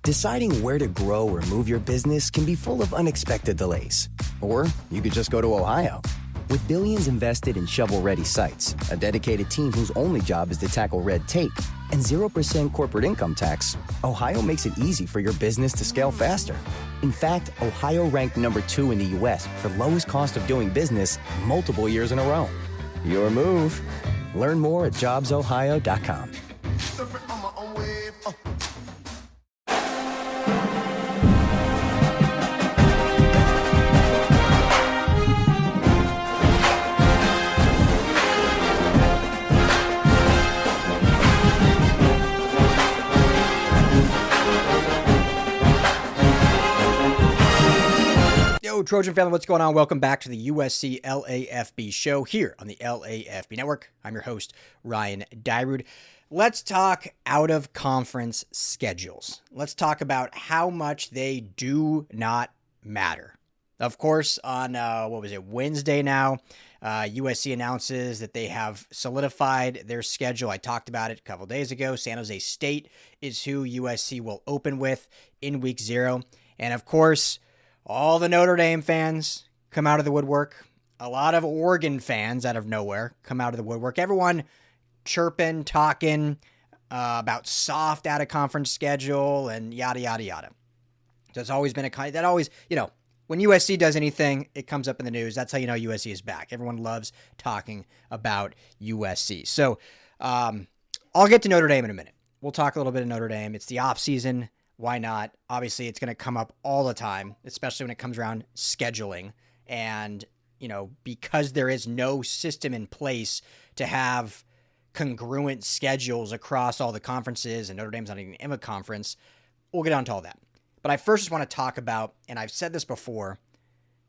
Deciding where to grow or move your business can be full of unexpected delays. Or you could just go to Ohio. With billions invested in shovel-ready sites, a dedicated team whose only job is to tackle red tape, and 0% corporate income tax, Ohio makes it easy for your business to scale faster. In fact, Ohio ranked number 2 in the U.S. for lowest cost of doing business multiple years in a row. Your move. Learn more at jobsohio.com. Trojan family, what's going on? Welcome back to the USC LAFB show here on the LAFB network. I'm your host, Ryan Dyrud. Let's talk out of conference schedules. Let's talk about how much they do not matter. Of course, on Wednesday now, USC announces that they have solidified their schedule. I talked about it a couple days ago. San Jose State is who USC will open with in week 0. And of course, all the Notre Dame fans come out of the woodwork. A lot of Oregon fans out of nowhere come out of the woodwork. Everyone chirping, talking about soft out-of-conference schedule and yada, yada, yada. So it's always been when USC does anything, it comes up in the news. That's how you know USC is back. Everyone loves talking about USC. So I'll get to Notre Dame in a minute. We'll talk a little bit of Notre Dame. It's the offseason. Why not? Obviously, it's going to come up all the time, especially when it comes around scheduling. And, because there is no system in place to have congruent schedules across all the conferences, and Notre Dame's not even in a conference, we'll get onto all that. But I first just want to talk about, and I've said this before,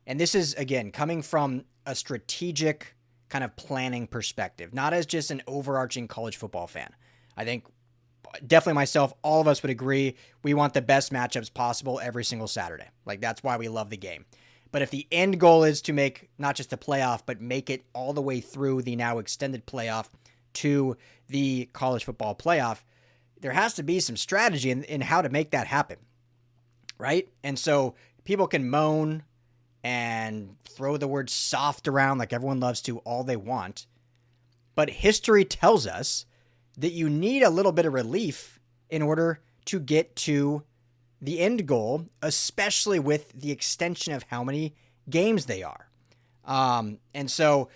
and this is, again, coming from a strategic kind of planning perspective, not as just an overarching college football fan. I think definitely myself, all of us would agree we want the best matchups possible every single Saturday. Like, that's why we love the game. But if the end goal is to make not just the playoff, but make it all the way through the now extended playoff to the college football playoff, there has to be some strategy in how to make that happen, right? And so people can moan and throw the word soft around like everyone loves to all they want. But history tells us that you need a little bit of relief in order to get to the end goal, especially with the extension of how many games they are. And so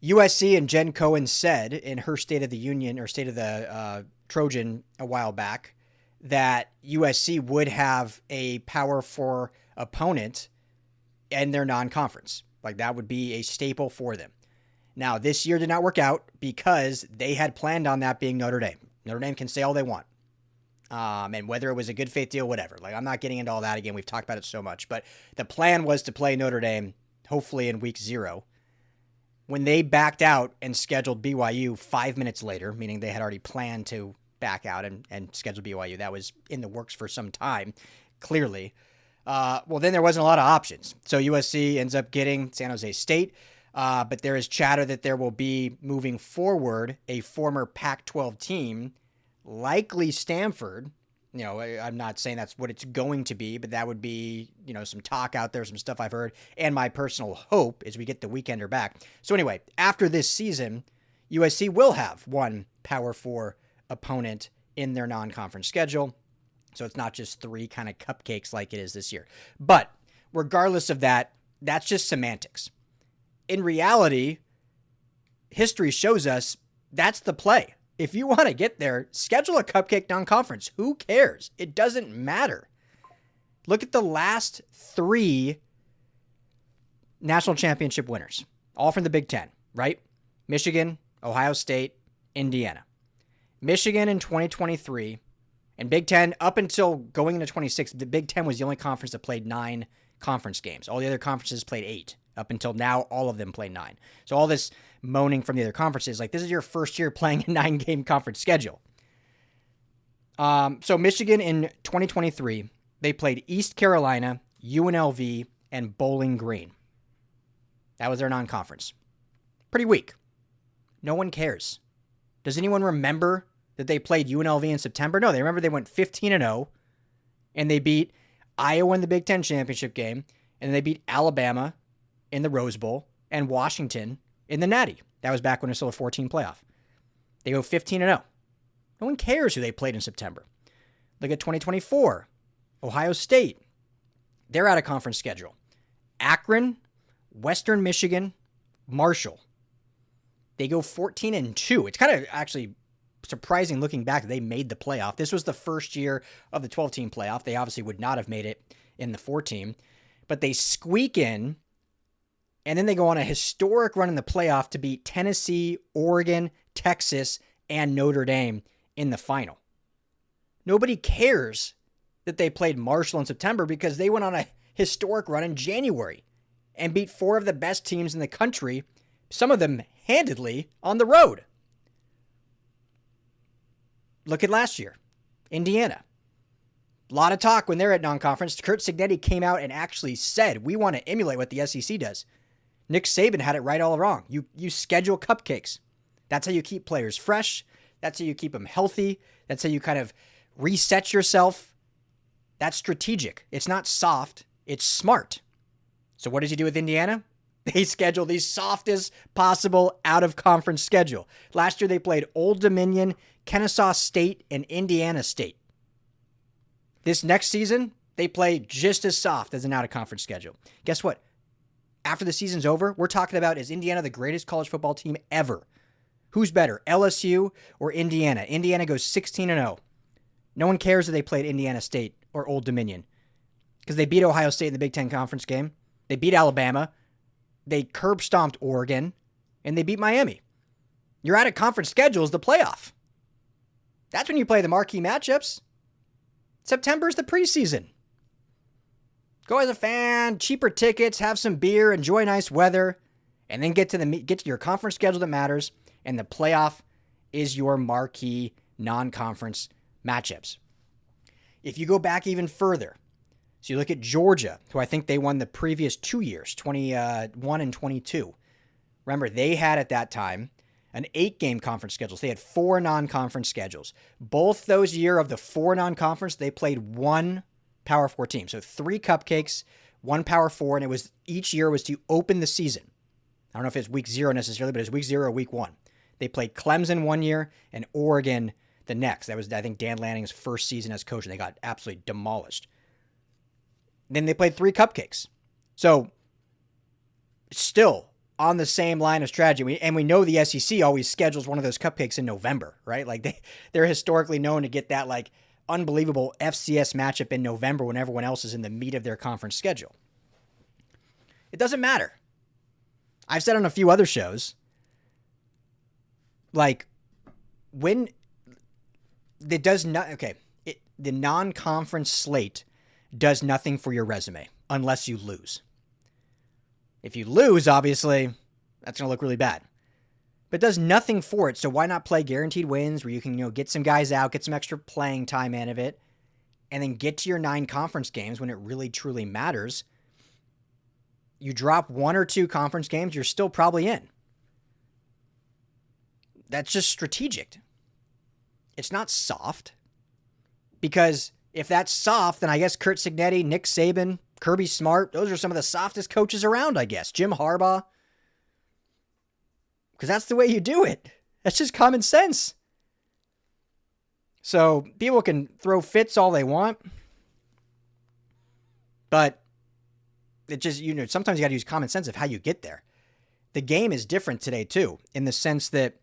USC and Jen Cohen said in her State of the Union or State of the Trojan a while back that USC would have a Power 4 opponent in their non-conference. Like, that would be a staple for them. Now, this year did not work out because they had planned on that being Notre Dame. Notre Dame can say all they want. And whether it was a good faith deal, whatever. Like, I'm not getting into all that again. We've talked about it so much. But the plan was to play Notre Dame, hopefully in week 0. When they backed out and scheduled BYU 5 minutes later, meaning they had already planned to back out and schedule BYU, that was in the works for some time, clearly. Then there wasn't a lot of options. So USC ends up getting San Jose State. But there is chatter that there will be, moving forward, a former Pac-12 team, likely Stanford. I'm not saying that's what it's going to be, but that would be, some talk out there, some stuff I've heard. And my personal hope is we get the weekender back. So anyway, after this season, USC will have one Power 4 opponent in their non-conference schedule. So it's not just 3 kind of cupcakes like it is this year. But regardless of that, that's just semantics. In reality, history shows us that's the play. If you want to get there, schedule a cupcake non-conference. Who cares? It doesn't matter. Look at the last 3 national championship winners, all from the Big Ten, right? Michigan, Ohio State, Indiana. Michigan in 2023, and Big Ten up until going into 26, the Big Ten was the only conference that played 9 conference games. All the other conferences played 8. Up until now, all of them play 9. So all this moaning from the other conferences, like, this is your first year playing a 9-game conference schedule. So Michigan in 2023, they played East Carolina, UNLV, and Bowling Green. That was their non-conference. Pretty weak. No one cares. Does anyone remember that they played UNLV in September? No, they remember they went 15-0 And they beat Iowa in the Big Ten championship game, and they beat Alabama in the Rose Bowl and Washington in the Natty. That was back when it was still a 14 playoff. They go 15-0. No one cares who they played in September. Look at 2024. Ohio State. They're out of conference schedule. Akron, Western Michigan, Marshall. They go 14-2. It's kind of actually surprising looking back that they made the playoff. This was the first year of the 12-team playoff. They obviously would not have made it in the 4-team. But they squeak in, and then they go on a historic run in the playoff to beat Tennessee, Oregon, Texas, and Notre Dame in the final. Nobody cares that they played Marshall in September because they went on a historic run in January and beat 4 of the best teams in the country, some of them handedly, on the road. Look at last year, Indiana. A lot of talk when they're at non-conference. Curt Cignetti came out and actually said, we want to emulate what the SEC does. Nick Saban had it right all wrong. You schedule cupcakes. That's how you keep players fresh. That's how you keep them healthy. That's how you kind of reset yourself. That's strategic. It's not soft. It's smart. So what does he do with Indiana? They schedule the softest possible out-of-conference schedule. Last year they played Old Dominion, Kennesaw State, and Indiana State. This next season, they play just as soft as an out-of-conference schedule. Guess what? After the season's over, we're talking about, is Indiana the greatest college football team ever? Who's better, LSU or Indiana? Indiana goes 16-0. No one cares that they played Indiana State or Old Dominion because they beat Ohio State in the Big Ten Conference game. They beat Alabama. They curb-stomped Oregon, and they beat Miami. Your out-of-conference schedule is the playoff. That's when you play the marquee matchups. September's the preseason. Go as a fan, cheaper tickets, have some beer, enjoy nice weather, and then get to your conference schedule that matters, and the playoff is your marquee non-conference matchups. If you go back even further, so you look at Georgia, who I think they won the previous 2 years, 21 and 22. Remember, they had at that time an 8-game conference schedule. So they had 4 non-conference schedules. Both those year of the 4 non-conference, they played 1 Power 4 team. So 3 cupcakes, 1 Power 4, and it was each year was to open the season. I don't know if it's week 0 necessarily, but it's week 0 or week 1. They played Clemson one year and Oregon the next. That was, I think, Dan Lanning's first season as coach, and they got absolutely demolished. Then they played 3 cupcakes. So still on the same line of strategy. And we know the SEC always schedules one of those cupcakes in November, right? Like they're historically known to get that like unbelievable FCS matchup in November when everyone else is in the meat of their conference schedule. It doesn't matter. I've said on a few other shows, like when it does not, the non-conference slate does nothing for your resume unless you lose. If you lose, obviously, that's going to look really bad. But it does nothing for it, so why not play guaranteed wins where you can, get some guys out, get some extra playing time out of it, and then get to your 9 conference games when it really, truly matters. You drop 1 or 2 conference games, you're still probably in. That's just strategic. It's not soft. Because if that's soft, then I guess Curt Cignetti, Nick Saban, Kirby Smart, those are some of the softest coaches around, I guess. Jim Harbaugh. Because that's the way you do it. That's just common sense. So people can throw fits all they want. But it just, sometimes you got to use common sense of how you get there. The game is different today, too, in the sense that,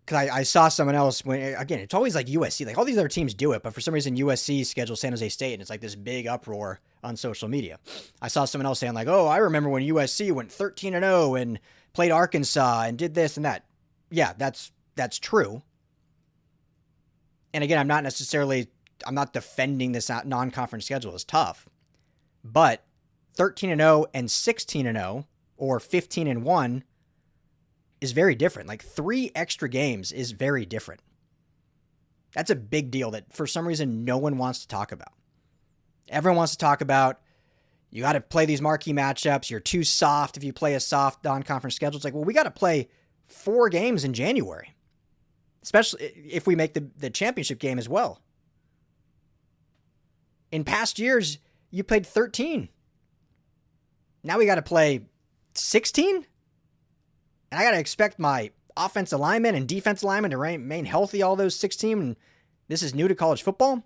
because I saw someone else, again, it's always like USC, like all these other teams do it, but for some reason USC schedules San Jose State, and it's like this big uproar on social media. I saw someone else saying like, oh, I remember when USC went 13-0 and played Arkansas and did this and that. Yeah, that's true. And again, I'm not defending this non-conference schedule as tough, but 13-0 and 16-0 or 15-1 is very different. Like 3 extra games is very different. That's a big deal that for some reason no one wants to talk about. Everyone wants to talk about, you got to play these marquee matchups. You're too soft if you play a soft non-conference schedule. It's like, well, we got to play 4 games in January, especially if we make the championship game as well. In past years, you played 13. Now we got to play 16? And I got to expect my offensive linemen and defensive linemen to remain healthy all those 16, and this is new to college football?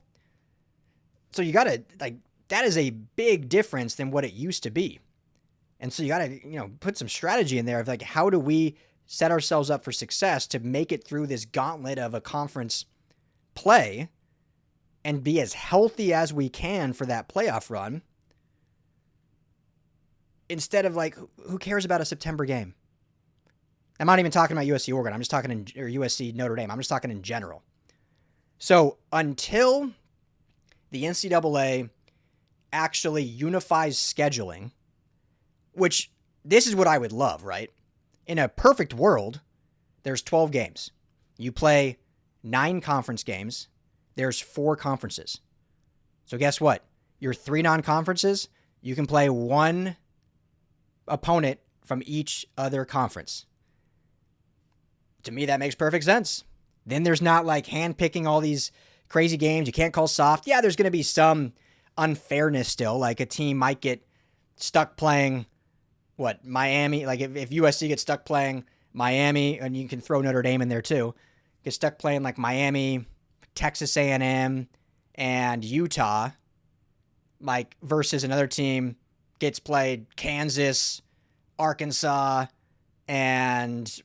So you got to, that is a big difference than what it used to be. And so you got to, put some strategy in there of how do we set ourselves up for success to make it through this gauntlet of a conference play and be as healthy as we can for that playoff run, instead of who cares about a September game? I'm not even talking about USC Oregon. I'm just talking or USC Notre Dame. I'm just talking in general. So until the NCAA actually unifies scheduling, which this is what I would love, right? In a perfect world, there's 12 games. You play 9 conference games. There's 4 conferences. So guess what? Your 3 non-conferences, you can play 1 opponent from each other conference. To me, that makes perfect sense. Then there's not handpicking all these crazy games. You can't call soft. Yeah, there's going to be some unfairness still. A team might get stuck playing, Miami. If USC gets stuck playing Miami, and you can throw Notre Dame in there too, get stuck playing Miami, Texas A&M, and Utah, versus another team gets played Kansas, Arkansas, and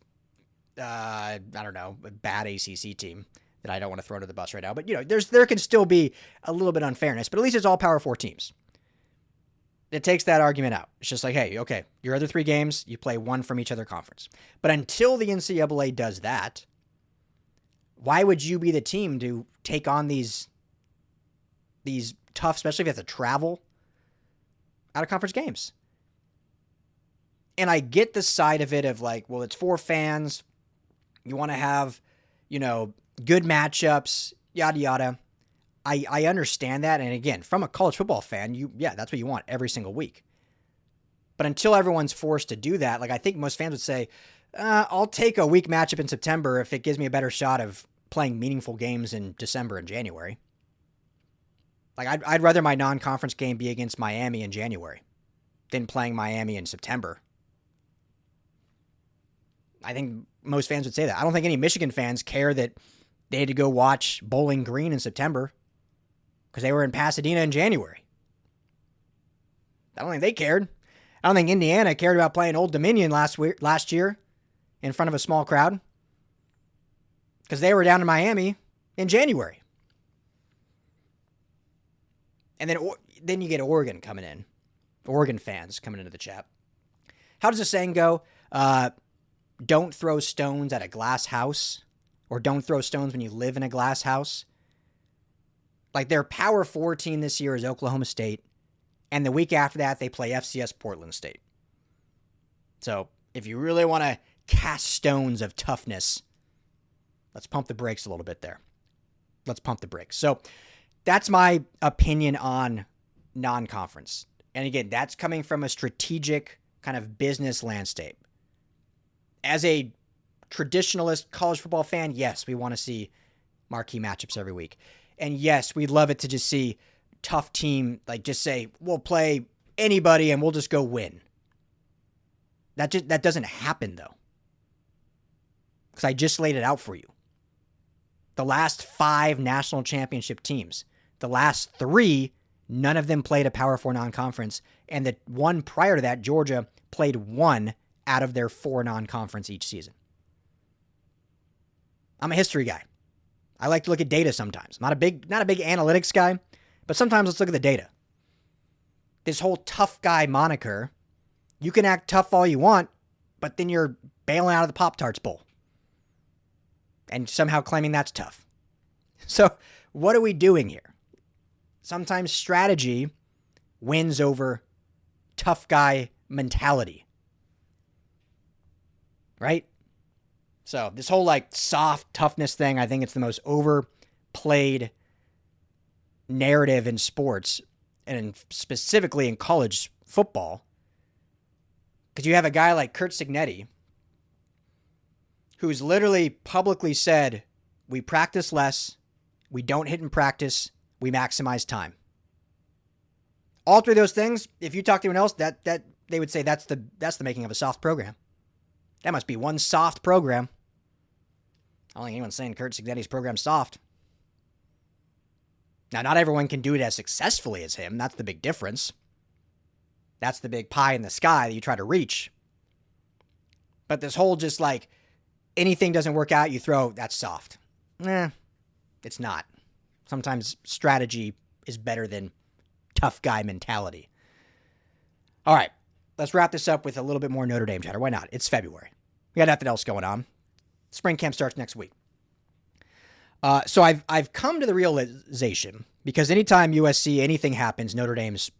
I don't know, a bad ACC team that I don't want to throw under the bus right now. But, there can still be a little bit of unfairness, but at least it's all Power 4 teams. It takes that argument out. It's just hey, okay, your other 3 games, you play 1 from each other conference. But until the NCAA does that, why would you be the team to take on these tough, especially if you have to travel, out of conference games? And I get the side of it of it's for fans. You want to have, good matchups, yada, yada. I understand that. And again, from a college football fan, that's what you want every single week. But until everyone's forced to do that, I think most fans would say, I'll take a weak matchup in September if it gives me a better shot of playing meaningful games in December and January. I'd rather my non-conference game be against Miami in January than playing Miami in September. I think most fans would say that. I don't think any Michigan fans care that they had to go watch Bowling Green in September because they were in Pasadena in January. I don't think they cared. I don't think Indiana cared about playing Old Dominion last year in front of a small crowd because they were down in Miami in January. And then you get Oregon coming in, Oregon fans coming into the chat. How does the saying go? Don't throw stones at a glass house, or don't throw stones when you live in a glass house. Their Power 4 team this year is Oklahoma State, and the week after that, they play FCS Portland State. So if you really want to cast stones of toughness, let's pump the brakes a little bit there. Let's pump the brakes. So that's my opinion on non-conference. And again, that's coming from a strategic kind of business landscape. As a traditionalist college football fan, yes, we want to see marquee matchups every week. And yes, we'd love it to just see tough team, just say, we'll play anybody and we'll just go win. That doesn't happen, though. Because I just laid it out for you. The last 5 national championship teams, the last 3, none of them played a Power 4 non-conference. And the one prior to that, Georgia, played 1 out of their 4 non-conference each season. I'm a history guy. I like to look at data sometimes. Not a big analytics guy, but sometimes let's look at the data. This whole tough guy moniker, you can act tough all you want, but then you're bailing out of the Pop-Tarts Bowl and somehow claiming that's tough. So what are we doing here? Sometimes strategy wins over tough guy mentality. Right? So this whole soft toughness thing, I think it's the most overplayed narrative in sports, and specifically in college football. Because you have a guy like Curt Cignetti, who's literally publicly said, we practice less, we don't hit in practice, we maximize time. All three of those things, if you talk to anyone else, that they would say that's the making of a soft program. That must be one soft program. I don't think anyone's saying Kurt Cignetti's program's soft. Now, not everyone can do it as successfully as him. That's the big difference. That's the big pie in the sky that you try to reach. But this whole just like anything doesn't work out, you throw, that's soft. It's not. Sometimes strategy is better than tough guy mentality. All right, let's wrap this up with a little bit more Notre Dame chatter. Why not? It's February. We got nothing else going on. Spring camp starts next week. So I've come to the realization, because anytime USC, anything happens, Notre Dame's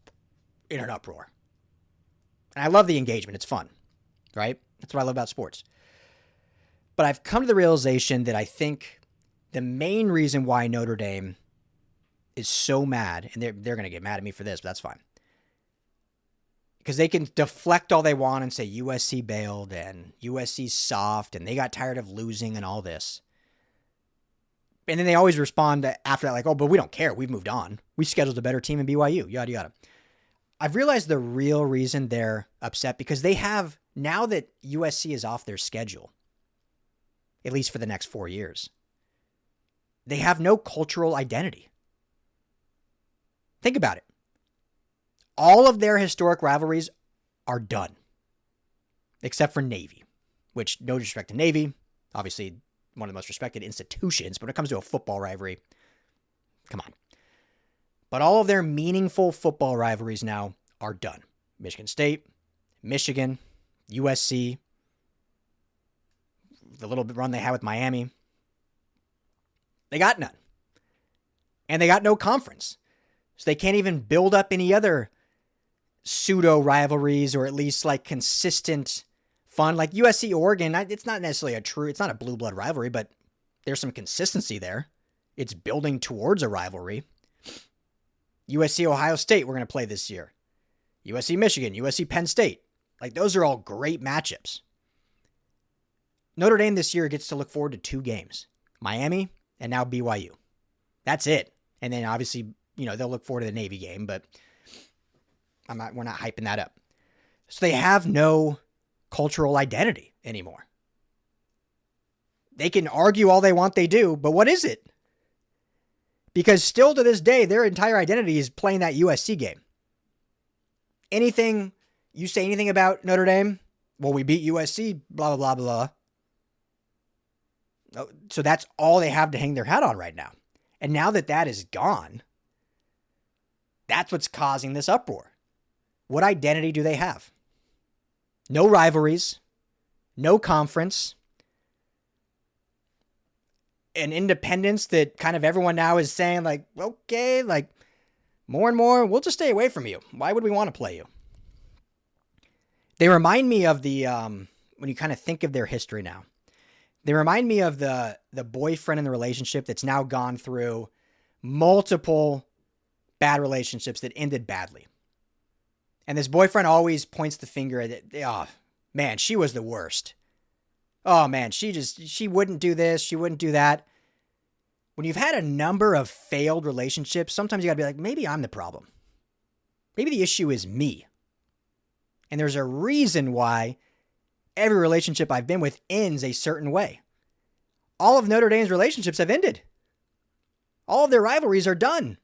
in an uproar. And I love the engagement. It's fun, right? That's what I love about sports. But I've come to the realization that I think the main reason why Notre Dame is so mad, and they're going to get mad at me for this, but that's fine, because they can deflect all they want and say USC bailed and USC's soft and they got tired of losing and all this. And then they always respond after that like, oh, but we don't care. We've moved on. We scheduled a better team in BYU, yada, yada. I've realized the real reason they're upset because they have, now that USC is off their schedule, at least for the next 4 years, they have no cultural identity. Think about it. All of their historic rivalries are done, except for Navy, which, no disrespect to Navy, obviously one of the most respected institutions, but when it comes to a football rivalry, come on. But all of their meaningful football rivalries now are done. Michigan State, Michigan, USC, the little bit run they had with Miami. They got none. And they got no conference. So they can't even build up any other pseudo rivalries, or at least like consistent fun. Like USC Oregon, it's not necessarily it's not a blue blood rivalry, but there's some consistency there. It's building towards a rivalry. USC Ohio State, we're going to play this year. USC Michigan, USC Penn State. Like, those are all great matchups. Notre Dame this year gets to look forward to 2 games. Miami and now BYU. That's it. And then obviously, they'll look forward to the Navy game, but we're not hyping that up. So they have no cultural identity anymore. They can argue all they want, they do, but what is it? Because still to this day, their entire identity is playing that USC game. You say anything about Notre Dame? Well, we beat USC, blah, blah, blah, blah. So that's all they have to hang their hat on right now. And now that is gone, that's what's causing this uproar. What identity do they have? No rivalries, no conference, an independence that kind of everyone now is saying like, okay, like more and more, we'll just stay away from you. Why would we want to play you? They remind me of the, when you kind of think of their history now, they remind me of the boyfriend in the relationship that's now gone through multiple bad relationships that ended badly. And this boyfriend always points the finger at it. Oh, man, she was the worst. Oh, man, she wouldn't do this. She wouldn't do that. When you've had a number of failed relationships, sometimes you got to be like, maybe I'm the problem. Maybe the issue is me. And there's a reason why every relationship I've been with ends a certain way. All of Notre Dame's relationships have ended. All of their rivalries are done.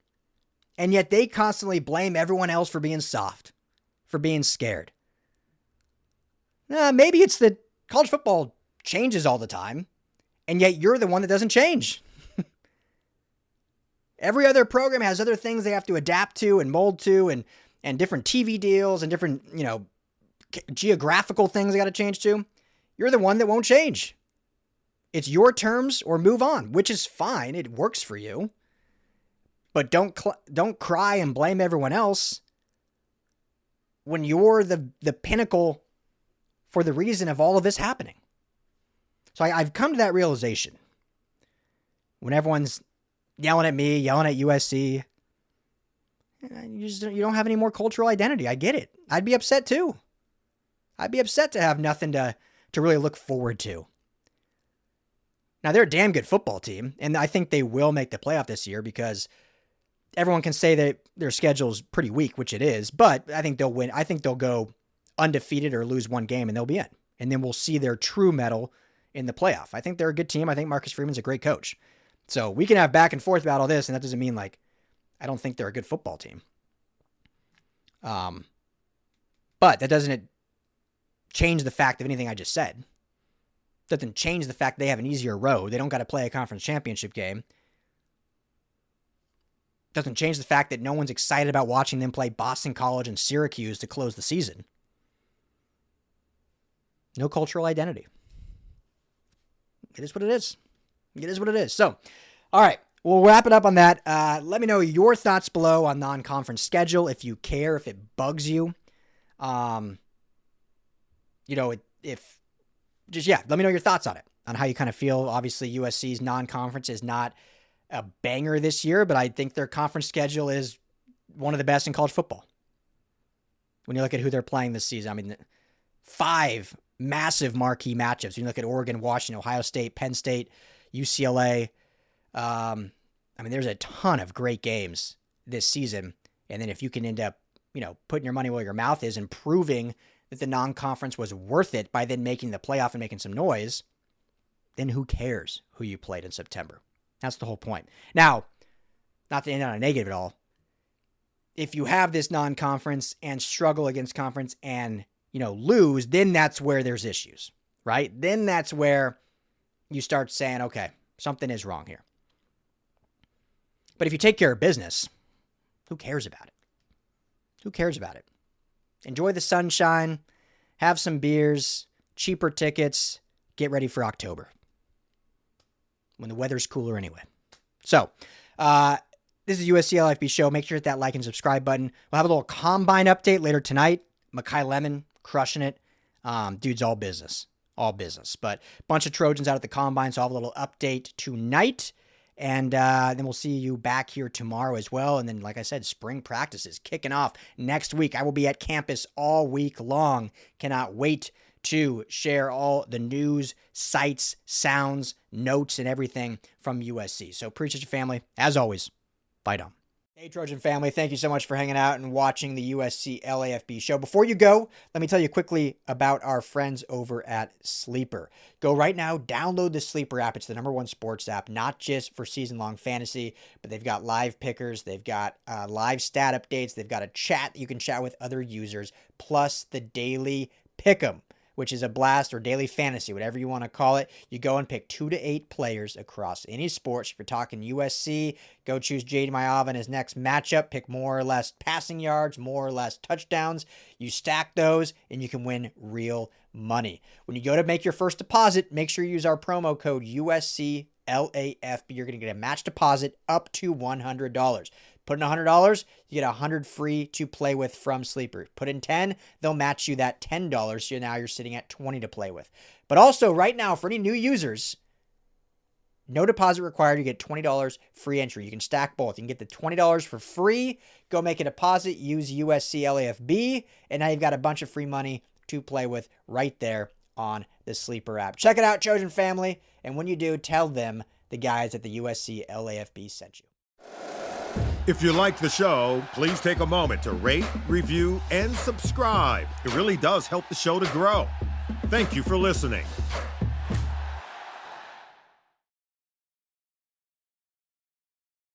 And yet they constantly blame everyone else for being soft, for being scared. Maybe it's that college football changes all the time, and yet you're the one that doesn't change. Every other program has other things they have to adapt to and mold to, and different TV deals and different, geographical things they got to change to. You're the one that won't change. It's your terms or move on, which is fine. It works for you. But don't cry and blame everyone else when you're the pinnacle for the reason of all of this happening. So I've come to that realization. When everyone's yelling at me, yelling at USC, you don't have any more cultural identity. I get it. I'd be upset too. I'd be upset to have nothing to really look forward to. Now, they're a damn good football team, and I think they will make the playoff this year because everyone can say that their schedule is pretty weak, which it is, but I think they'll win. I think they'll go undefeated or lose one game and they'll be in. And then we'll see their true mettle in the playoff. I think they're a good team. I think Marcus Freeman's a great coach. So we can have back and forth about all this, and that doesn't mean like I don't think they're a good football team. But that doesn't change the fact of anything I just said. Doesn't change the fact they have an easier road. They don't got to play a conference championship game. Doesn't change the fact that no one's excited about watching them play Boston College and Syracuse to close the season. No cultural identity. It is what it is. It is what it is. So, all right, we'll wrap it up on that. Let me know your thoughts below on non-conference schedule, if you care, if it bugs you. Let me know your thoughts on it, on how you kind of feel. Obviously, USC's non-conference is not a banger this year, but I think their conference schedule is one of the best in college football. When you look at who they're playing this season, I mean, 5 massive marquee matchups. You look at Oregon, Washington, Ohio State, Penn State, UCLA. There's a ton of great games this season. And then if you can end up, putting your money where your mouth is and proving that the non-conference was worth it by then making the playoff and making some noise, then who cares who you played in September? That's the whole point. Now, not to end on a negative at all, if you have this non-conference and struggle against conference and, lose, then that's where there's issues, right? Then that's where you start saying, okay, something is wrong here. But if you take care of business, who cares about it? Who cares about it? Enjoy the sunshine, have some beers, cheaper tickets, get ready for October, when the weather's cooler anyway. So, this is USC LAFB Show. Make sure to hit that like and subscribe button. We'll have a little combine update later tonight. Makai Lemon crushing it. Dude's all business. All business. But a bunch of Trojans out at the combine, so I'll have a little update tonight. And then we'll see you back here tomorrow as well. And then, like I said, spring practice is kicking off next week. I will be at campus all week long. Cannot wait to share all the news, sights, sounds, notes, and everything from USC. So appreciate your family. As always, fight on. Hey, Trojan family, thank you so much for hanging out and watching the USC LAFB show. Before you go, let me tell you quickly about our friends over at Sleeper. Go right now, download the Sleeper app. It's the #1 sports app, not just for season-long fantasy, but they've got live pickers, they've got live stat updates, they've got a chat you can chat with other users, plus the daily pick'em, which is a blast, or daily fantasy, whatever you want to call it. You go and pick 2 to 8 players across any sports. If you're talking USC, go choose Jaden Mayav in his next matchup. Pick more or less passing yards, more or less touchdowns. You stack those, and you can win real money. When you go to make your first deposit, make sure you use our promo code USC LAFB. You're going to get a match deposit up to $100. Put in $100, you get $100 free to play with from Sleeper. Put in $10, they'll match you that $10, so now you're sitting at $20 to play with. But also, right now, for any new users, no deposit required. You get $20 free entry. You can stack both. You can get the $20 for free, go make a deposit, use USC LAFB, and now you've got a bunch of free money to play with right there on the Sleeper app. Check it out, Trojan family, and when you do, tell them the guys at the USC LAFB sent you. If you like the show, please take a moment to rate, review, and subscribe. It really does help the show to grow. Thank you for listening.